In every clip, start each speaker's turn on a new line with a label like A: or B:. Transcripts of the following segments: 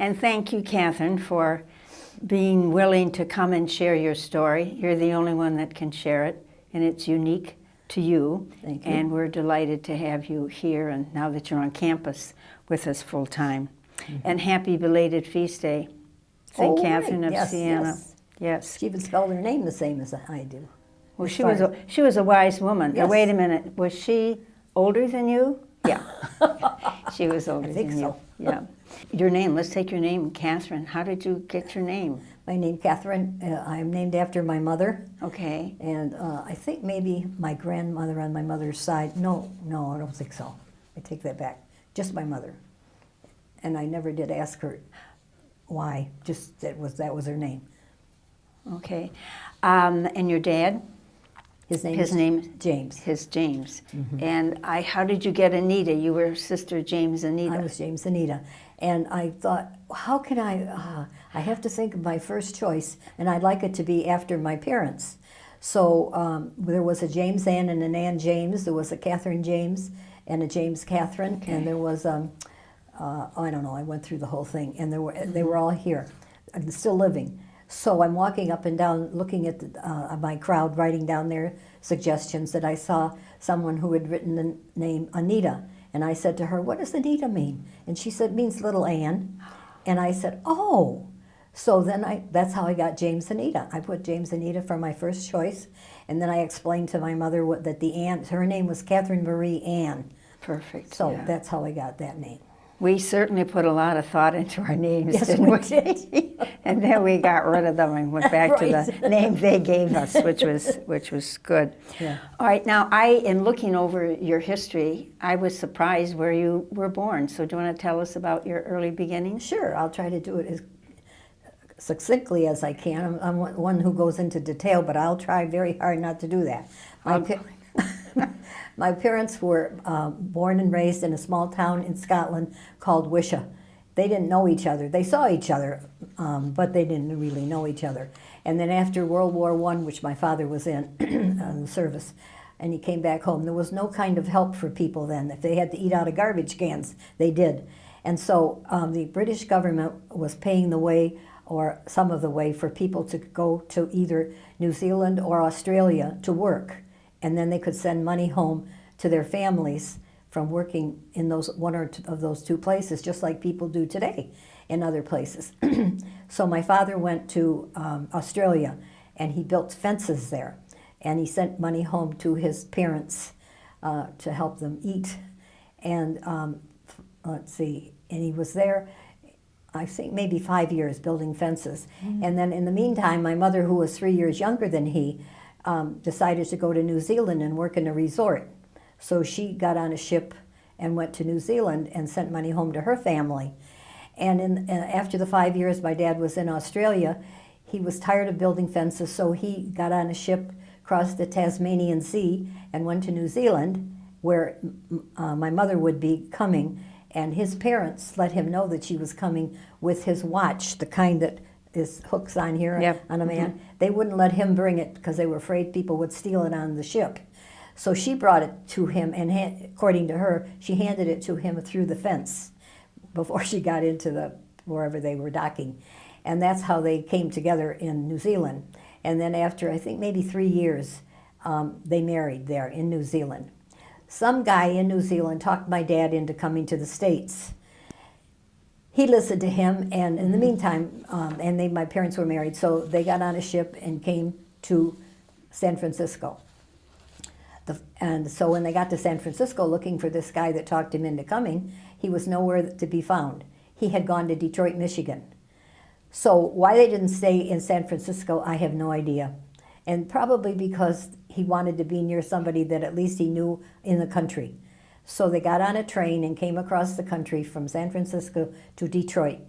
A: And thank you, Catherine, for being willing to come and share your story. You're the only one that can share it, and it's unique to you.
B: Thank you.
A: And we're delighted to have you here, and now that you're on campus with us full time. And happy belated feast day, St.
B: Oh,
A: Catherine
B: right.
A: of
B: Yes,
A: Siena.
B: yes.
A: Yes.
B: She even spelled her name the same as I do.
A: Well,
B: As
A: she
B: far
A: was
B: as-
A: she was a wise woman. Now,
B: Yes.
A: wait a minute. Was she older than you? Yeah. She was older
B: think
A: than you.
B: so.
A: Yeah. Your name. Let's take your name, Catherine. How did you get your name?
B: My name, Catherine. I'm named after my mother,
A: Okay.
B: and I think maybe my grandmother on my mother's side. No, I don't think so. I take that back. Just my mother. And I never did ask her why. Just that was her name.
A: Okay. And your dad?
B: His name
A: His
B: is
A: name?
B: James.
A: His James. And how did you get Anita? You were Sister James Anita.
B: I was James Anita. And I thought, how can I have to think of my first choice, and I'd like it to be after my parents. So there was a James Ann and an Ann James. There was a Catherine James and a James Catherine.
A: Okay.
B: And there was, I don't know, I went through the whole thing. And they were all here, still living. So I'm walking up and down, looking at my crowd, writing down their suggestions, that I saw someone who had written the name Anita. And I said to her, what does Anita mean? And she said, it means little Ann. And I said, oh. So then that's how I got James Anita. I put James Anita for my first choice. And then I explained to my mother that her name was Catherine Marie Ann.
A: Perfect.
B: So
A: yeah.
B: that's how I got that name.
A: We certainly put a lot of thought into our names,
B: Yes,
A: didn't
B: we did.
A: And then we got rid of them and went back to
B: Right.
A: the name they gave us, which was good.
B: Yeah.
A: All right, now in looking over your history, I was surprised where you were born. So do you want to tell us about your early beginnings?
B: Sure, I'll try to do it as succinctly as I can. I'm one who goes into detail, but I'll try very hard not to do that. My parents were born and raised in a small town in Scotland called Wisha. They didn't know each other. They saw each other, but they didn't really know each other. And then after World War I, which my father was in the service, and he came back home, there was no kind of help for people then. If they had to eat out of garbage cans, they did. And so the British government was paying the way, or some of the way, for people to go to either New Zealand or Australia to work. And then they could send money home to their families from working in one or two of those two places, just like people do today in other places. So my father went to Australia, and he built fences there. And he sent money home to his parents to help them eat. And let's see, and he was there, I think maybe 5 years, building fences. And then in the meantime, my mother, who was 3 years younger than he, decided to go to New Zealand and work in a resort. So she got on a ship and went to New Zealand and sent money home to her family. And after the 5 years my dad was in Australia, he was tired of building fences, so he got on a ship, crossed the Tasmanian Sea, and went to New Zealand, where my mother would be coming. And his parents let him know that she was coming with his watch, the kind that is hooks on here.
A: Yep.
B: On a man. They wouldn't let him bring it because they were afraid people would steal it on the ship. So she brought it to him, and according to her, she handed it to him through the fence before she got into wherever they were docking. And that's how they came together in New Zealand. And then after, I think, maybe 3 years, they married there in New Zealand. Some guy in New Zealand talked my dad into coming to the States. He listened to him, and in the meantime, my parents were married, so they got on a ship and came to San Francisco. And so when they got to San Francisco looking for this guy that talked him into coming, he was nowhere to be found. He had gone to Detroit, Michigan. So why they didn't stay in San Francisco, I have no idea. And probably because he wanted to be near somebody that at least he knew in the country. So they got on a train and came across the country from San Francisco to Detroit,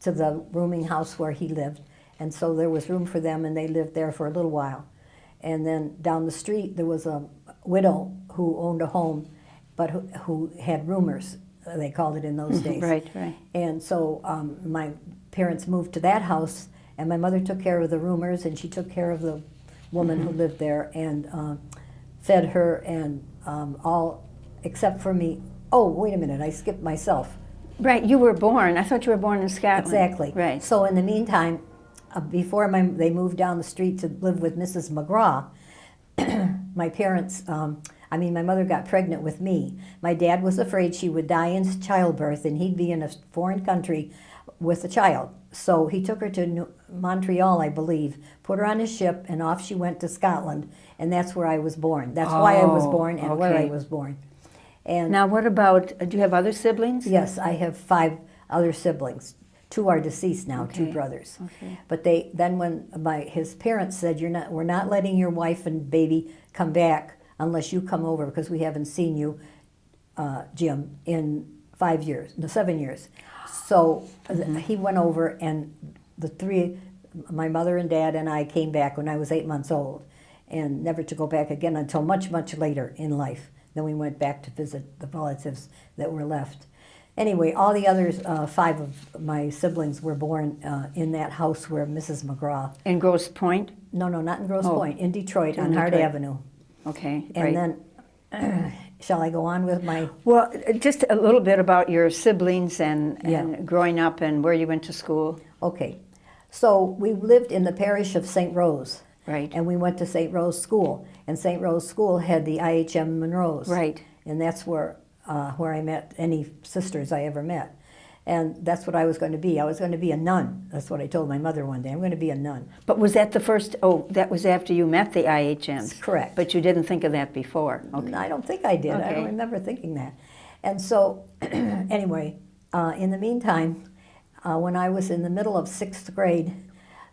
B: to the rooming house where he lived. And so there was room for them, and they lived there for a little while. And then down the street there was a widow who owned a home, but who had roomers, they called it in those days.
A: Right.
B: And so my parents moved to that house, and my mother took care of the roomers, and she took care of the woman who lived there, and fed her, and all except for me. Oh, wait a minute, I skipped myself.
A: Right, you were born. I thought you were born in Scotland.
B: Exactly.
A: Right.
B: So in the meantime, before they moved down the street to live with Mrs. McGraw, my parents, my mother got pregnant with me. My dad was afraid she would die in childbirth and he'd be in a foreign country with a child. So he took her to Montreal, I believe, put her on a ship, and off she went to Scotland, and that's where I was born. That's why I was born and where I was born. And
A: now, what about, do you have other siblings?
B: yes, I have 5 other siblings. 2 are deceased now, 2 brothers.
A: Okay.
B: But when his parents said, we're not letting your wife and baby come back unless you come over, because we haven't seen you, Jim, in 7 years. So he went over, and the 3, my mother and dad and I, came back when I was 8 months old, and never to go back again until much, much later in life. Then we went back to visit the relatives that were left. Anyway, all the others, 5 of my siblings were born in that house where Mrs. McGraw.
A: In Grosse Pointe?
B: No, not in Grosse Pointe, in Detroit, on Hart Avenue.
A: Okay,
B: And
A: right.
B: then, shall I go on with my...
A: Well, just a little bit about your siblings and growing up and where you went to school.
B: Okay. So we lived in the parish of St. Rose.
A: Right.
B: And we went to St. Rose School. And St. Rose School had the IHM Monroes.
A: Right.
B: And that's where I met any sisters I ever met. And that's what I was going to be. I was going to be a nun. That's what I told my mother one day. I'm going to be a nun.
A: But was that the first, that was after you met the IHMs?
B: Correct.
A: But you didn't think of that before? Okay.
B: I don't think I did. I
A: Okay.
B: don't remember thinking that. And so, anyway, in the meantime, when I was in the middle of 6th grade,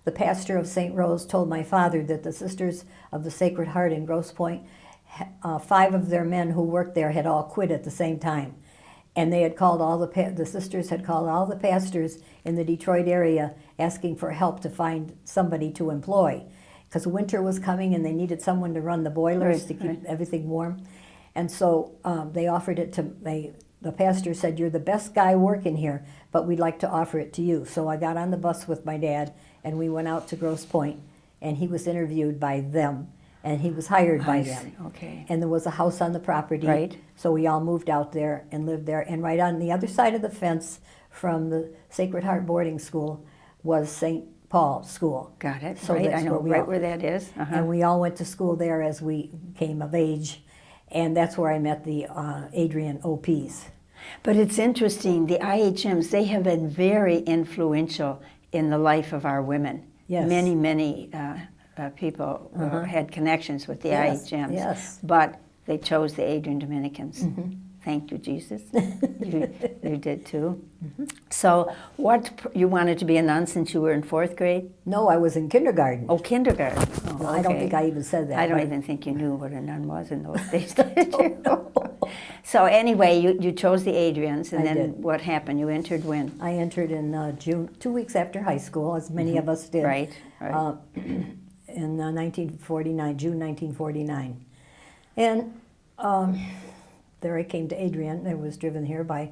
B: the pastor of St. Rose told my father that the Sisters of the Sacred Heart in Grosse Pointe, 5 of their men who worked there had all quit at the same time. And they had called the sisters had called all the pastors in the Detroit area asking for help to find somebody to employ. Because winter was coming and they needed someone to run the boilers to keep everything warm. And so they offered it to the pastor said, "You're the best guy working here, but we'd like to offer it to you." So I got on the bus with my dad and we went out to Grosse Pointe, and he was interviewed by them. And he was hired by them.
A: Okay.
B: And there was a house on the property.
A: Right.
B: So we all moved out there and lived there. And right on the other side of the fence from the Sacred Heart boarding school was St. Paul School.
A: Got it.
B: So
A: right.
B: that's
A: I know
B: where
A: right where that is.
B: And we all went to school there as we came of age. And that's where I met the Adrian OPs.
A: But it's interesting, the IHMs, they have been very influential in the life of our women.
B: Yes.
A: Many people had connections with the IHMs.
B: Yes.
A: But they chose the Adrian Dominicans. Thank you, Jesus. you did too. So you wanted to be a nun since you were in 4th grade?
B: No, I was in kindergarten.
A: Oh, kindergarten. Oh,
B: No, I don't
A: okay.
B: think I even said that.
A: I don't
B: but-
A: even think you knew what a nun was in those days, did you? So anyway, you chose the Adrians, and
B: I
A: then
B: did.
A: what happened? You entered when?
B: I entered in June, 2 weeks after high school, as many of us did.
A: Right, right.
B: In 1949, June 1949. And there I came to Adrian. I was driven here by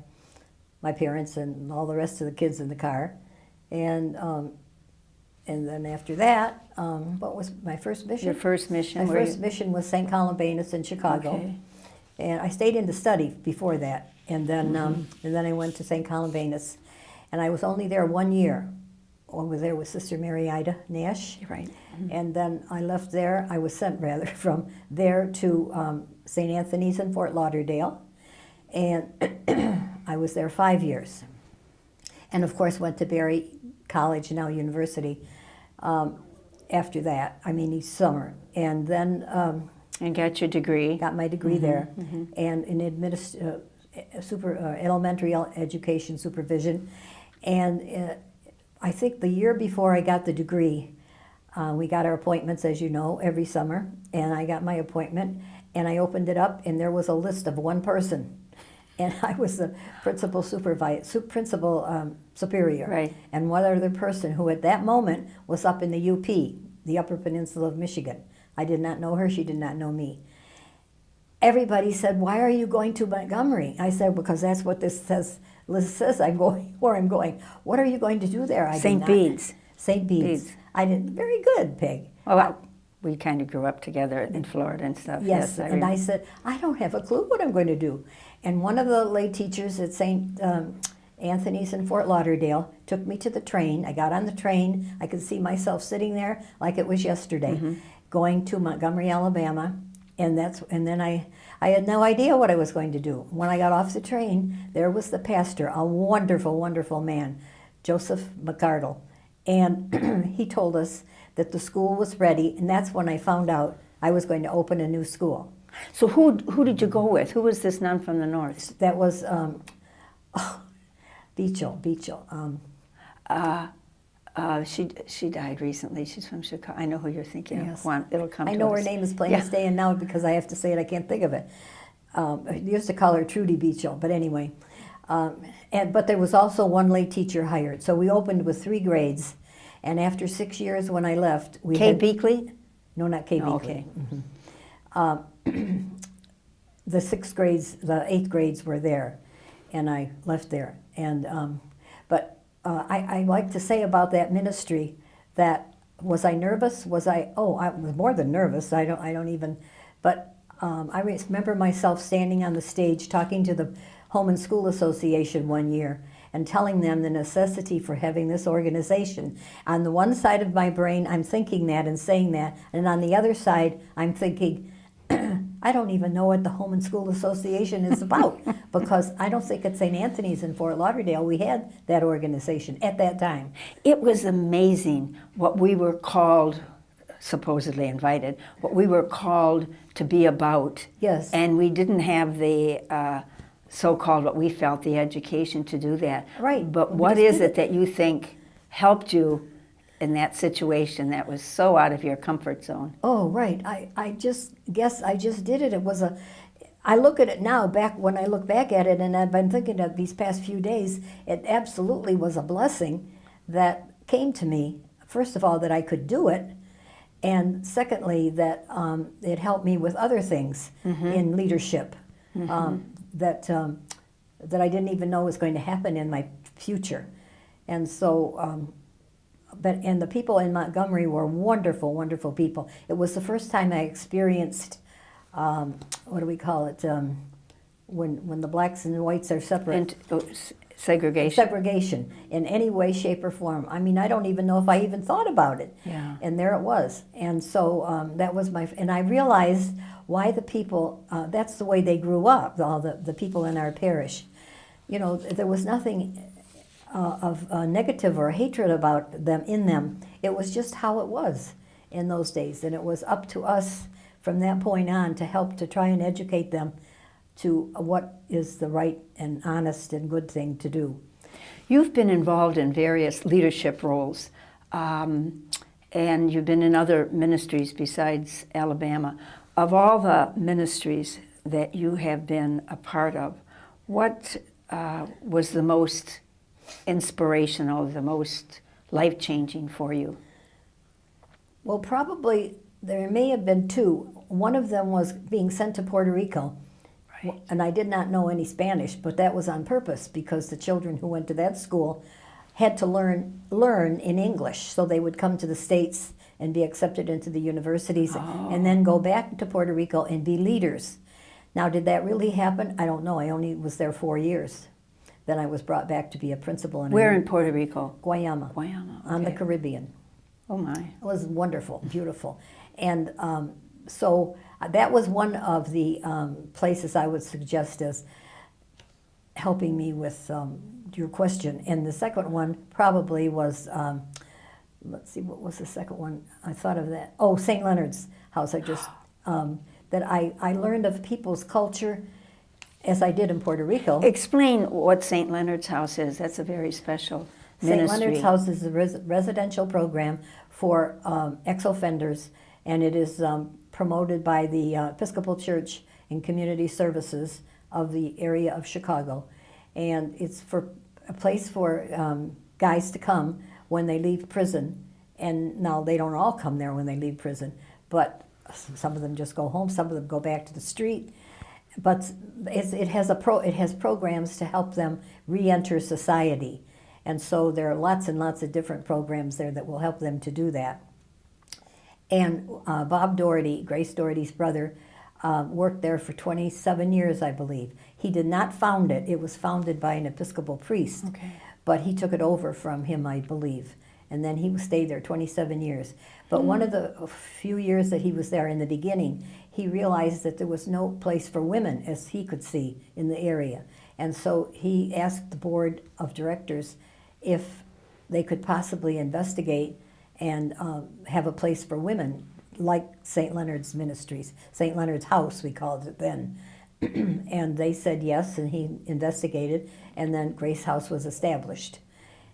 B: my parents and all the rest of the kids in the car. And then after that, what was my first mission?
A: Your first mission?
B: My first mission was St. Columbanus in Chicago.
A: Okay.
B: And I stayed in to study before that. And then I went to St. Columbanus. And I was only there 1 year. Over there with Sister Mary Ida Nash.
A: Right.
B: And then I left there, I was sent rather, from there to St. Anthony's in Fort Lauderdale. And I was there 5 years. And of course went to Berry College, now university, after that, each summer. And then
A: And got your degree.
B: got my degree there. And in elementary education supervision. And I think the year before I got the degree, we got our appointments, as you know, every summer, and I got my appointment, and I opened it up, and there was a list of one person, and I was the principal superior,
A: Right.
B: and one other person who at that moment was up in the UP, the Upper Peninsula of Michigan. I did not know her, she did not know me. Everybody said, "Why are you going to Montgomery?" I said, "Because that's what this says. Liz says I'm going where I'm going." "What are you going to do there?" I did
A: St.
B: not-
A: Bede's.
B: St. Bede's.
A: Bede's.
B: I did very good, Peg.
A: Well, we kind of grew up together in Florida and stuff.
B: Yes, and I
A: remember.
B: said, "I don't have a clue what I'm going to do." And one of the lay teachers at St. Anthony's in Fort Lauderdale, took me to the train. I got on the train. I could see myself sitting there like it was yesterday, going to Montgomery, Alabama. And then I had no idea what I was going to do. When I got off the train, there was the pastor, a wonderful, wonderful man, Joseph McCardle. And he told us that the school was ready, and that's when I found out I was going to open a new school.
A: So who did you go with? Who was this nun from the north?
B: That was Beechel.
A: She died recently. She's from Chicago. I know who you're thinking
B: Yes.
A: of. Juan, it'll come
B: I
A: to
B: know
A: us.
B: her name is plain as day, and now because I have to say it, I can't think of it. I used to call her Trudy Beechel, but anyway. But there was also one lay teacher hired. So we opened with 3 grades, and after 6 years when I left, we
A: Kay
B: had...
A: Beakley?
B: No, not Kay
A: Oh,
B: Beakley.
A: okay.
B: The 6th grades, the 8th grades were there, and I left there. And I like to say about that ministry that was I nervous? I was more than nervous. I don't even. But I remember myself standing on the stage talking to the Home and School Association one year and telling them the necessity for having this organization. On the one side of my brain, I'm thinking that and saying that, and on the other side, I'm thinking, I don't even know what the Home and School Association is about because I don't think at St. Anthony's in Fort Lauderdale we had that organization at that time.
A: It was amazing what we were called, supposedly invited, what we were called to be about.
B: Yes.
A: And we didn't have the so-called, what we felt, the education to do that.
B: Right.
A: But
B: We
A: what
B: just
A: is
B: did
A: it that you think helped you in that situation that was so out of your comfort zone?
B: Oh, right. I just guess I just did it. It was I look at it now, when I look back at it, and I've been thinking of these past few days, it absolutely was a blessing that came to me. First of all, that I could do it, and secondly, that it helped me with other things in leadership that I didn't even know was going to happen in my future. And so, and the people in Montgomery were wonderful, wonderful people. It was the first time I experienced, what do we call it, when the blacks and whites are separate.
A: And segregation.
B: Segregation in any way, shape, or form. I mean, I don't even know if I even thought about it.
A: Yeah.
B: And there it was. And so that was and I realized why the people, that's the way they grew up, all the people in our parish. You know, there was nothing of negative or hatred about them in them. It was just how it was in those days. And it was up to us from that point on to help to try and educate them to what is the right and honest and good thing to do.
A: You've been involved in various leadership roles, and you've been in other ministries besides Alabama. Of all the ministries that you have been a part of, what was the most inspirational, the most life-changing for you?
B: Well, probably there may have been 2. One of them was being sent to Puerto Rico.
A: Right.
B: And I did not know any Spanish, but that was on purpose because the children who went to that school had to learn in English, so they would come to the States and be accepted into the universities and then go back to Puerto Rico and be leaders. Now, did that really happen? I don't know. I only was there 4 years. Then I was brought back to be a principal.
A: Where in Puerto Rico?
B: Guayama.
A: Guayama,
B: On the
A: okay.
B: Caribbean.
A: Oh my.
B: It was wonderful, beautiful. And so that was one of the places I would suggest as helping me with your question. And the second one probably was, let's see, what was the second one? I thought of that. Oh, St. Leonards House. I just, that I learned of people's culture as I did in Puerto Rico.
A: Explain what St. Leonard's House is. That's a very special ministry.
B: St. Leonard's House is a residential program for ex-offenders, and it is promoted by the Episcopal Church and Community Services of the area of Chicago. And it's for a place for guys to come when they leave prison. And now they don't all come there when they leave prison, but some of them just go home, some of them go back to the street. But it has programs to help them re-enter society. And so there are lots and lots of different programs there that will help them to do that. And Bob Doherty, Grace Doherty's brother, worked there for 27 years, I believe. He did not found it. It was founded by an Episcopal priest.
A: Okay.
B: But he took it over from him, I believe. And then he stayed there 27 years. But one of the few years that he was there in the beginning, he realized that there was no place for women, as he could see, in the area. And so he asked the board of directors if they could possibly investigate and have a place for women, like St. Leonard's Ministries, St. Leonard's House, we called it then. And they said yes, and he investigated, and then Grace House was established.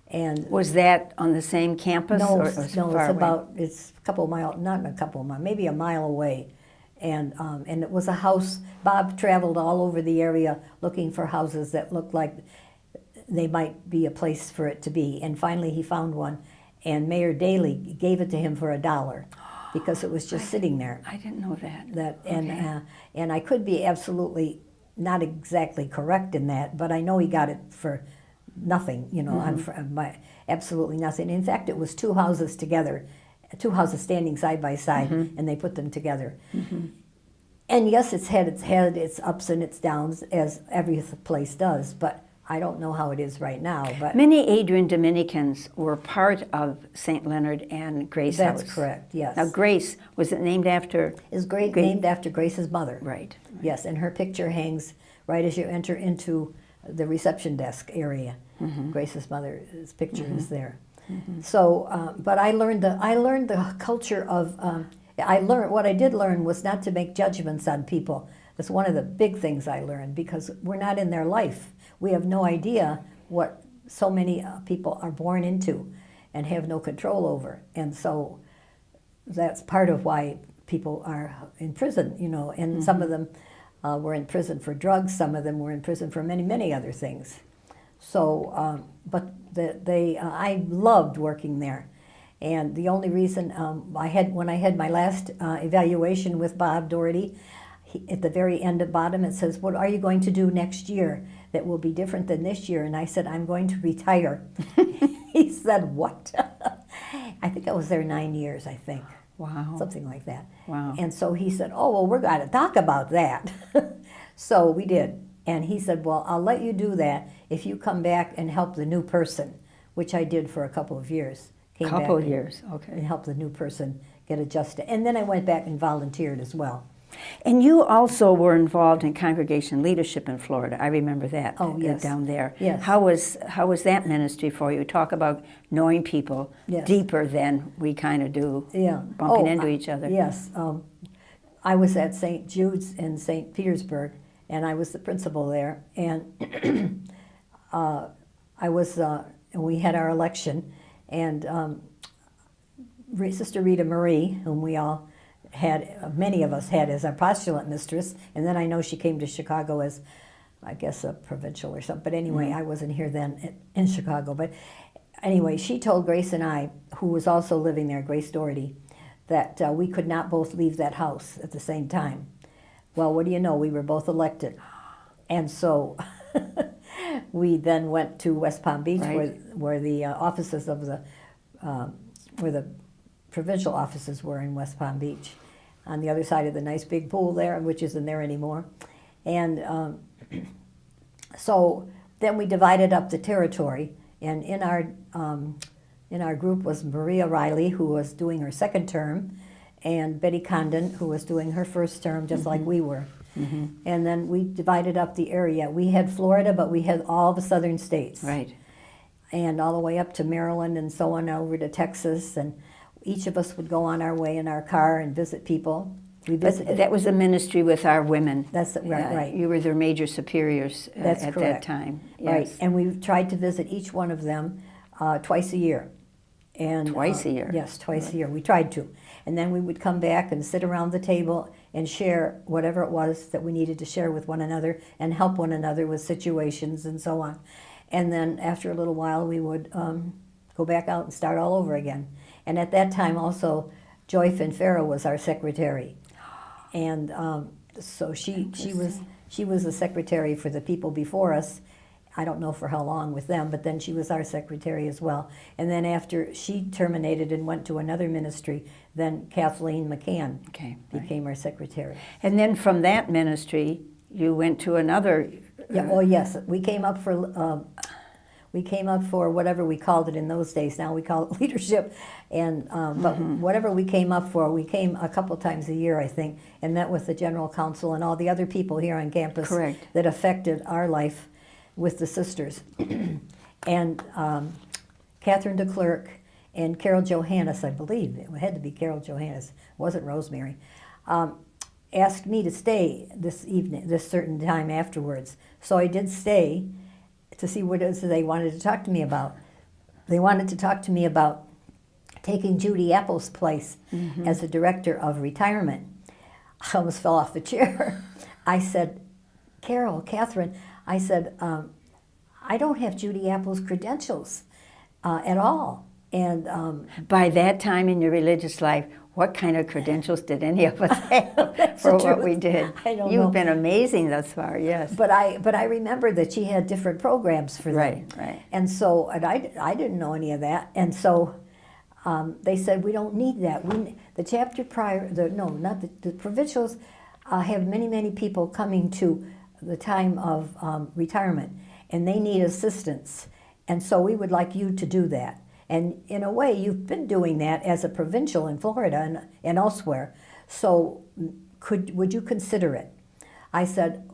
B: And
A: Was that on the same campus?
B: no,
A: or it was
B: no,
A: far away?
B: it's a couple of miles, not a couple of miles, maybe a mile away. And it was a house. Bob traveled all over the area looking for houses that looked like they might be a place for it to be. And finally he found one, and Mayor Daley gave it to him for $1 because it was just sitting there.
A: I didn't know that.
B: And and I could be absolutely not exactly correct in that, but I know he got it for nothing, you know, absolutely nothing. In fact, it was two houses together, two houses standing side by side, and they put them together. And yes, it's had its ups and its downs, as every place does, but I don't know how it is right now. But
A: Many Adrian Dominicans were part of St. Leonard and Grace House.
B: that's correct, yes.
A: Now, Grace, was it named after?
B: Is named after Grace's mother.
A: Right.
B: Yes, and her picture hangs right as you enter into the reception desk area. Grace's mother's picture is there. So, but I learned the culture of. What I did learn was not to make judgments on people. That's one of the big things I learned, because we're not in their life. We have no idea what so many people are born into and have no control over. And so that's part of why people are in prison, you know, and some of them were in prison for drugs, some of them were in prison for many, many other things. So, but I loved working there. And the only reason when I had my last evaluation with Bob Doherty, at the very end of bottom it says, "What are you going to do next year that will be different than this year?" And I said, "I'm going to retire." He said, "What?" I think I was there 9 years, I think.
A: Wow.
B: Something like that.
A: Wow.
B: And so he said, "Oh, well, we're going to talk about that." So we did. And he said, "Well, I'll let you do that if you come back and help the new person," which I did for a couple of years.
A: Couple of
B: and-
A: years,
B: And
A: okay.
B: help the new person get adjusted. And then I went back and volunteered as well.
A: And you also were involved in congregation leadership in Florida. I remember that.
B: Oh, yes.
A: Down there.
B: Yes.
A: How was that ministry for you? Talk about knowing people
B: Yes.
A: deeper than we kind of do,
B: Yeah.
A: bumping into each other.
B: Yes. I was at St. Jude's in St. Petersburg, and I was the principal there. And we had our election, and Sister Rita Marie, whom we all had, many of us had as our postulant mistress, and then I know she came to Chicago as, I guess, a provincial or something. But anyway, I wasn't here then in Chicago. But anyway, she told Grace and I, who was also living there, Grace Doherty, that we could not both leave that house at the same time. Well, what do you know? We were both elected. And so we then went to West Palm Beach,
A: Right.
B: where the offices of where the provincial offices were in West Palm Beach, on the other side of the nice big pool there, which isn't there anymore. And so then we divided up the territory, and in our group was Maria Riley, who was doing her second term, and Betty Condon, who was doing her first term, just like we were. And then we divided up the area. We had Florida, but we had all the southern states.
A: Right.
B: And all the way up to Maryland and so on over to Texas. And each of us would go on our way in our car and visit people. We
A: But
B: visited.
A: that was a ministry with our women.
B: That's right.
A: You were their major superiors
B: That's
A: at
B: correct.
A: that time.
B: Right,
A: Yes.
B: and we tried to visit each one of them twice a year. And
A: Twice a year?
B: Yes, twice a year. We tried to. And then we would come back and sit around the table and share whatever it was that we needed to share with one another and help one another with situations and so on. And then after a little while, we would go back out and start all over again. And at that time also, Joy Finfera was our secretary. And so she was the secretary for the people before us, I don't know for how long with them, but then she was our secretary as well. And then after she terminated and went to another ministry, then Kathleen McCann became our secretary.
A: And then from that ministry, you went to another.
B: Yeah. Oh, yes. We came up for whatever we called it in those days. Now we call it leadership. And but whatever we came up for, we came a couple times a year, I think, and met with the general council and all the other people here on campus
A: Correct.
B: that affected our life with the sisters. And Catherine DeClerc and Carol Johannes, I believe, it had to be Carol Johannes, it wasn't Rosemary, asked me to stay this evening, this certain time afterwards. So I did stay to see what it is they wanted to talk to me about. They wanted to talk to me about taking Judy Apple's place as the director of retirement. I almost fell off the chair. I said, Catherine, I said, I don't have Judy Apple's credentials at all. And
A: By that time in your religious life, what kind of credentials did any of us have for what we did?
B: I don't
A: You've
B: know.
A: been amazing thus far, yes.
B: But I remember that she had different programs for them.
A: Right.
B: And so I didn't know any of that. And so they said, we don't need that. The chapter prior, the provincials have many people coming to the time of retirement, and they need assistance. And so we would like you to do that. And in a way, you've been doing that as a provincial in Florida and elsewhere. So would you consider it? I said,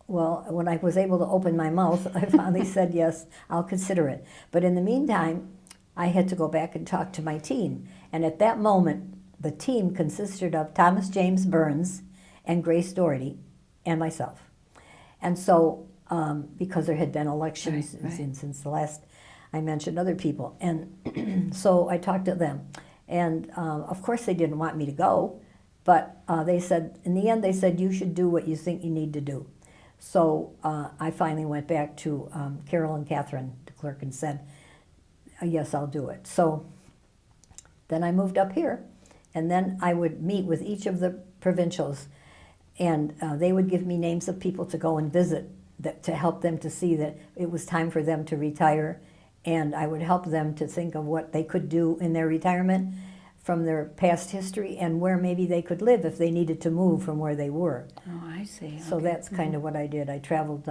B: well, when I was able to open my mouth, I finally said, yes, I'll consider it. But in the meantime, I had to go back and talk to my team. And at that moment, the team consisted of Thomas James Burns and Grace Doherty and myself. And so, because there had been elections since the last, I mentioned other people. And so I talked to them. And of course they didn't want me to go, but they said, in the end, they said, you should do what you think you need to do. So I finally went back to Carol and Catherine DeClerc and said, yes, I'll do it. So then I moved up here, and then I would meet with each of the provincials, and they would give me names of people to go and visit to help them to see that it was time for them to retire, and I would help them to think of what they could do in their retirement from their past history and where maybe they could live if they needed to move from where they were.
A: Oh, I see.
B: So
A: Okay.
B: that's kind of what I did. I traveled.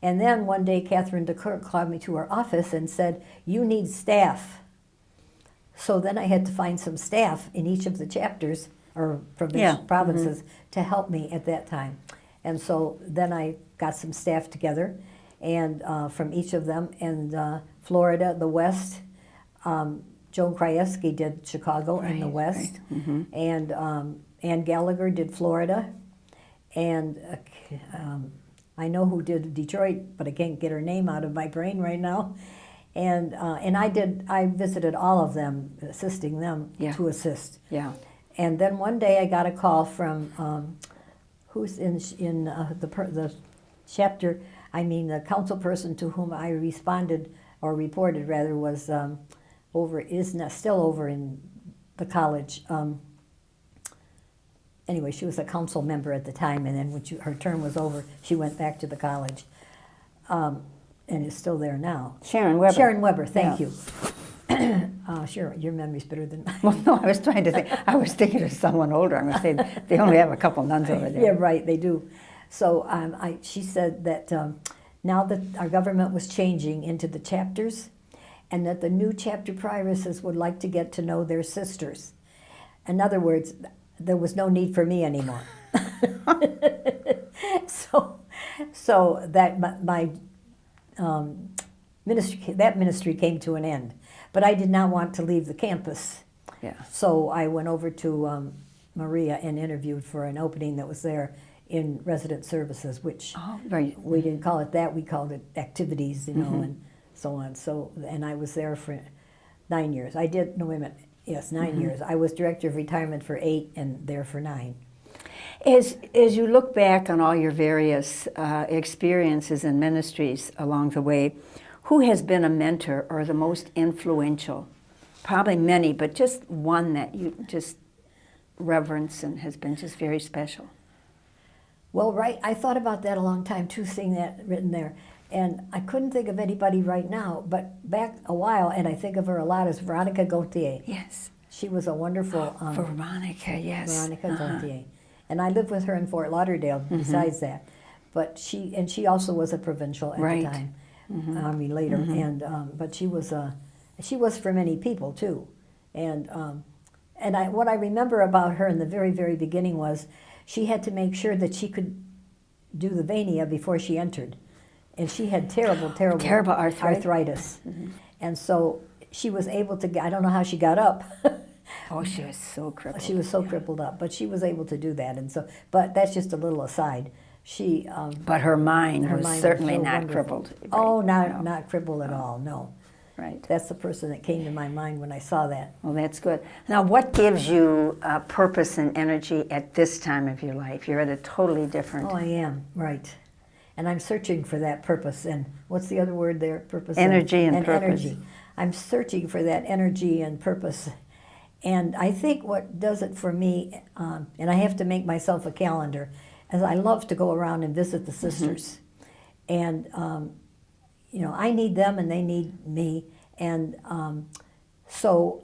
B: And then one day Catherine DeClerc called me to her office and said, you need staff. So then I had to find some staff in each of the chapters or provinces to help me at that time. And so then I got some staff together and from each of them. And Florida, the West, Joan Krajewski did Chicago in the West. And Ann Gallagher did Florida. And I know who did Detroit, but I can't get her name out of my brain right now. And I visited all of them, assisting them to assist.
A: Yeah.
B: And then one day I got a call from who's in the chapter. I mean, the council person to whom I responded or reported rather was still over in the college. Anyway, she was a council member at the time, and then when her term was over, she went back to the college, and is still there now.
A: Sharon Weber.
B: Sharon Weber, thank you. Sure, your memory's better than mine.
A: Well, no, I was trying to think. I was thinking of someone older. I'm going to say they only have a couple nuns over there.
B: Yeah, right, they do. So she said that now that our government was changing into the chapters, and that the new chapter prioresses would like to get to know their sisters. In other words, there was no need for me anymore. so that my ministry came to an end. But I did not want to leave the campus.
A: Yeah.
B: So I went over to Maria and interviewed for an opening that was there in resident services, which we didn't call it that, we called it activities, and so on. So, and I was there for 9 years. 9 years. I was director of retirement for 8 and there for 9.
A: As you look back on all your various experiences and ministries along the way, who has been a mentor or the most influential? Probably many, but just one that you just reverence and has been just very special.
B: Well, right, I thought about that a long time too, seeing that written there. And I couldn't think of anybody right now, but back a while, and I think of her a lot, is Veronica Gauthier.
A: Yes.
B: She was a wonderful
A: Veronica, yes.
B: Veronica Gauthier. And I lived with her in Fort Lauderdale besides that. But she also was a provincial at
A: Right.
B: the time. I mean later. And but she was for many people too. And what I remember about her in the very, very beginning was she had to make sure that she could do the vania before she entered. And she had terrible arthritis. And so she was able to, I don't know how she got up.
A: Oh, she was so crippled.
B: She was so crippled up, but she was able to do that. And so, but that's just a little aside. She,
A: but her mind was
B: mind
A: certainly
B: so
A: not
B: wonderful.
A: crippled.
B: Oh,
A: Right.
B: not crippled at all, no.
A: Right.
B: That's the person that came to my mind when I saw that.
A: Well, that's good. Now, what gives you purpose and energy at this time of your life? You're at a totally different...
B: Oh, I am, right. And I'm searching for that purpose. And what's the other word there? Purpose.
A: Energy and purpose.
B: Energy. I'm searching for that energy and purpose. And I think what does it for me, and I have to make myself a calendar, is I love to go around and visit the sisters. And, you know, I need them and they need me. And so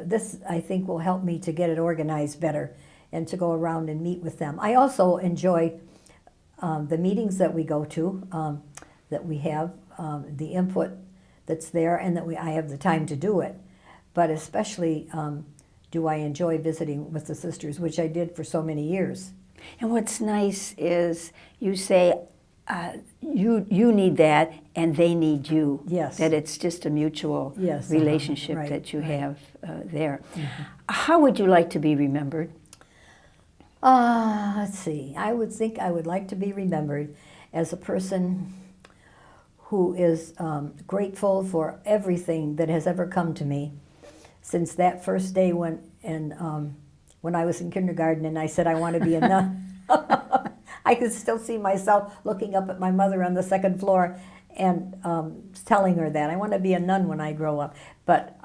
B: this I think will help me to get it organized better and to go around and meet with them. I also enjoy the meetings that we go to, that we have, the input that's there, and that I have the time to do it. But especially do I enjoy visiting with the sisters, which I did for so many years.
A: And what's nice is you say you need that and they need you.
B: Yes.
A: That it's just a mutual relationship
B: right,
A: that you
B: right.
A: have there. How would you like to be remembered?
B: Let's see. I would think I would like to be remembered as a person who is grateful for everything that has ever come to me since that first day when I was in kindergarten and I said I want to be a nun. I could still see myself looking up at my mother on the second floor and telling her that I want to be a nun when I grow up. But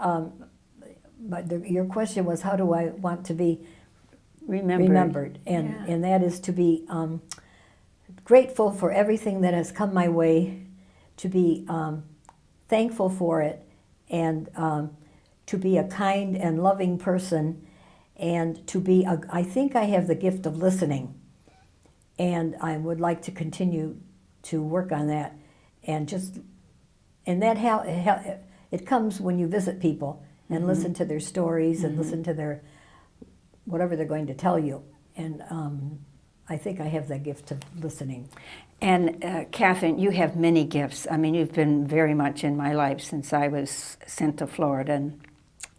B: your question was, how do I want to be remembered? And that is to be grateful for everything that has come my way, to be thankful for it, and to be a kind and loving person, and to be I think I have the gift of listening, and I would like to continue to work on that, and that it comes when you visit people and listen to their stories and listen to their whatever they're going to tell you, and I think I have that gift of listening.
A: And Catherine, you have many gifts. I mean, you've been very much in my life since I was sent to Florida, and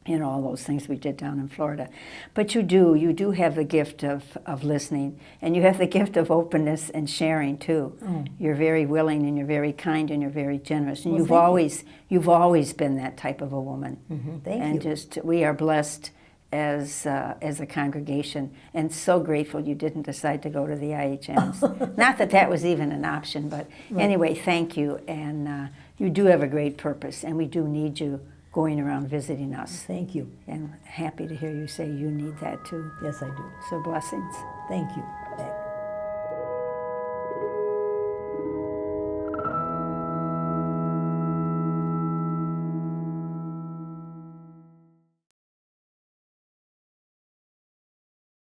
A: you know, all those things we did down in Florida. But you do have the gift of listening, and you have the gift of openness and sharing too. You're very willing, and you're very kind, and you're very generous, and
B: Well,
A: you've always been that type of a woman.
B: Thank
A: and
B: you.
A: We are blessed as a congregation, and so grateful you didn't decide to go to the IHMs. Not that that was even an option, but anyway, thank you, and you do have a great purpose, and we do need you going around visiting us.
B: Thank you.
A: And happy to hear you say you need that too.
B: Yes, I do.
A: So blessings.
B: Thank you.